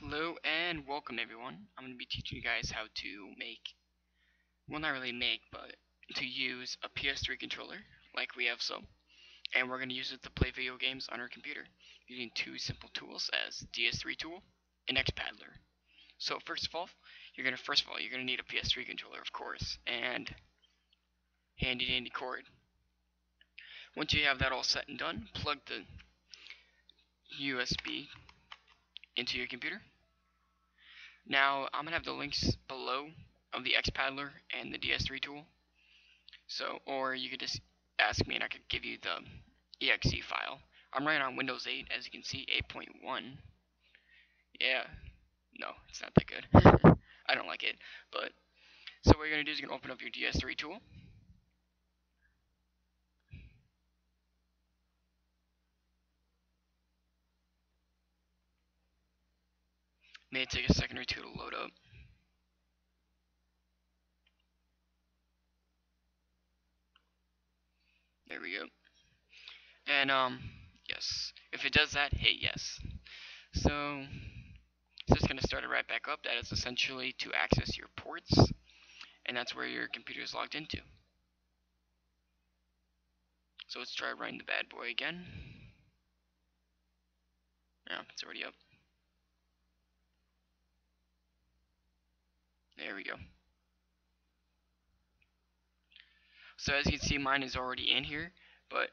Hello and welcome everyone. I'm going to be teaching you guys how to make, well not really make, but to use a PS3 controller like we have so. And we're going to use it to play video games on our computer using two simple tools as Ds3 tool and Xpaddler. So first of all, you're going to need a PS3 controller of course, and handy dandy cord. Once you have that all set and done, plug the USB into your computer. Now, I'm going to have the links below of the Xpaddler and the Ds3 tool. So, or you could just ask me and I could give you the exe file. I'm running on Windows 8, as you can see, 8.1. Yeah, no, it's not that good. I don't like it. But, so what you're going to do is you're going to open up your Ds3 tool. May take a second or two to load up. There we go. And yes, if it does that, hit yes. So it's just going to start it right back up. That is essentially to access your ports, and that's where your computer is logged into. So let's try running the bad boy again. Yeah, it's already up. There we go. So as you can see, mine is already in here, but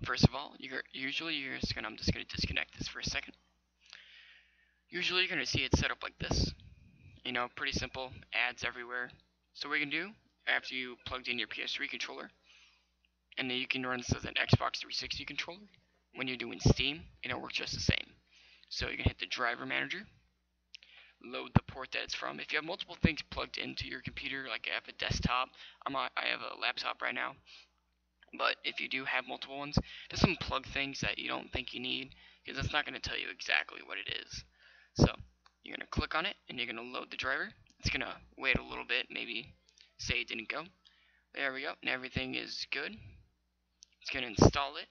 first of all, I'm just gonna disconnect this for a second. Usually you're gonna see it set up like this. You know, pretty simple, ads everywhere. So what you can do, after you plugged in your PS3 controller, and then you can run this as an Xbox 360 controller, when you're doing Steam, and it works just the same. So you can hit the driver manager, load the port that it's from. If you have multiple things plugged into your computer, like I have a desktop, I have a laptop right now, but if you do have multiple ones, just unplug things that you don't think you need, because it's not going to tell you exactly what it is. So you're going to click on it, and you're going to load the driver. It's going to wait a little bit, maybe say it didn't go. There we go, and everything is good. It's going to install it.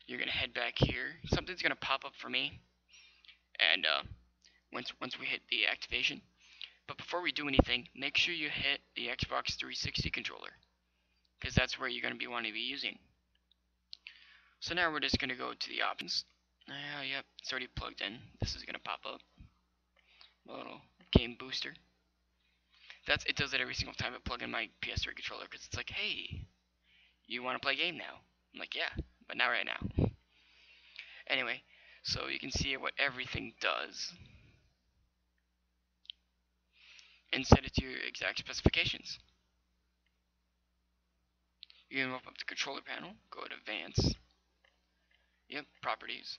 You're going to head back here. Something's going to pop up for me, and once we hit the activation. But before we do anything, make sure you hit the Xbox 360 controller, because that's where you're going to be wanting to be using. So now we're just going to go to the options. Yep, it's already plugged in. This is going to pop up. A little game booster. It does it every single time I plug in my PS3 controller, because it's like, hey, you want to play a game now? I'm like, yeah, but not right now. Anyway, so you can see what everything does, and set it to your exact specifications. You can open up the controller panel, go to Advanced, yep, Properties,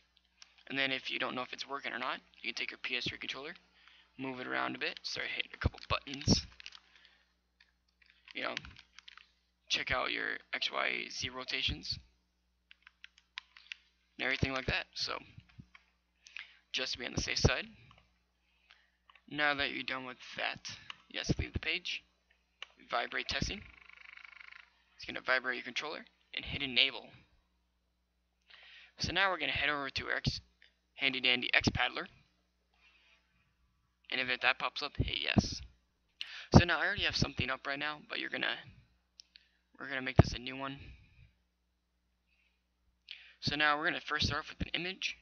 and then if you don't know if it's working or not, you can take your PS3 controller, move it around a bit, start hitting a couple buttons, you know, check out your XYZ rotations, and everything like that. So, just to be on the safe side, now that you're done with that, yes, leave the page, vibrate testing. It's going to vibrate your controller and hit enable. So now we're going to head over to our handy dandy Xpaddler, and if that pops up, hit yes. So now I already have something up right now, but we're gonna make this a new one. So now we're gonna first start off with an image.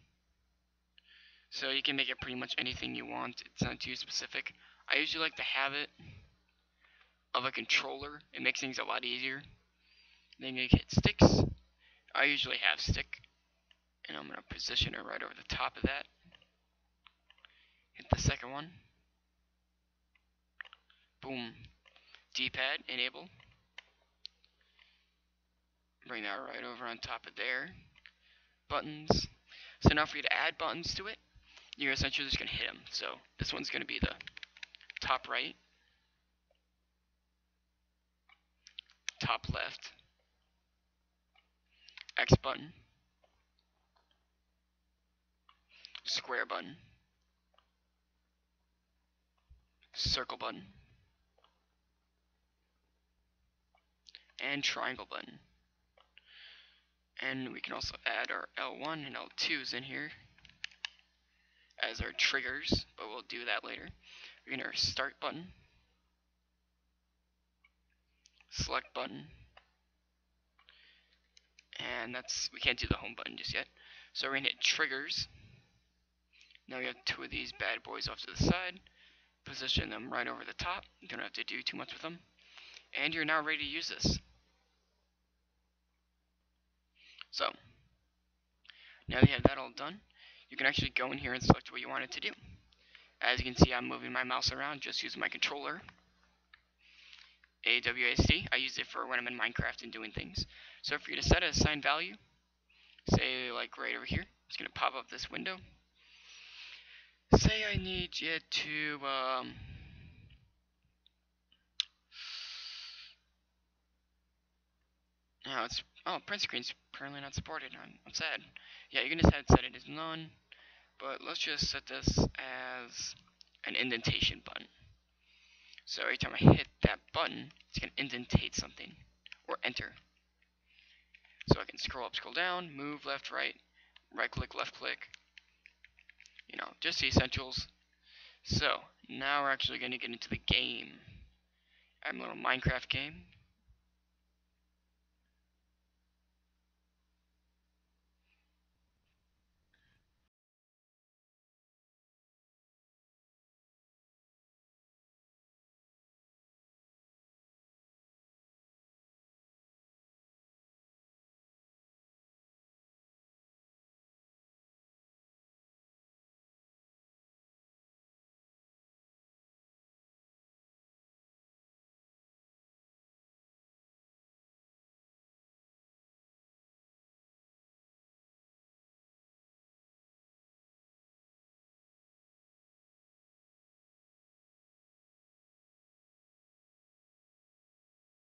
So you can make it pretty much anything you want. It's not too specific. I usually like to have it of a controller. It makes things a lot easier. Then you hit sticks. I usually have stick, and I'm gonna position it right over the top of that. Hit the second one. Boom. D-pad enable. Bring that right over on top of there. Buttons. So now for you to add buttons to it, you're essentially just going to hit them. So this one's going to be the top right, top left, X button, square button, circle button, and triangle button. And we can also add our L1 and L2s in here as our triggers, but we'll do that later. We're going to start button, select button, and we can't do the home button just yet. So we're going to hit triggers. Now we have two of these bad boys off to the side. Position them right over the top. You don't have to do too much with them. And you're now ready to use this. So, now that you have that all done, you can actually go in here and select what you want it to do. As you can see, I'm moving my mouse around just using my controller. WASD, I use it for when I'm in Minecraft and doing things. So for you to set an assigned value, say like right over here, it's going to pop up this window. Say I need you to, print screen's currently not supported. I'm sad. Yeah, you can just set it as none, but let's just set this as an indentation button. So every time I hit that button, it's going to indentate something, or enter. So I can scroll up, scroll down, move left, right click, left click, just the essentials. So now we're actually going to get into the game. I have a little Minecraft game.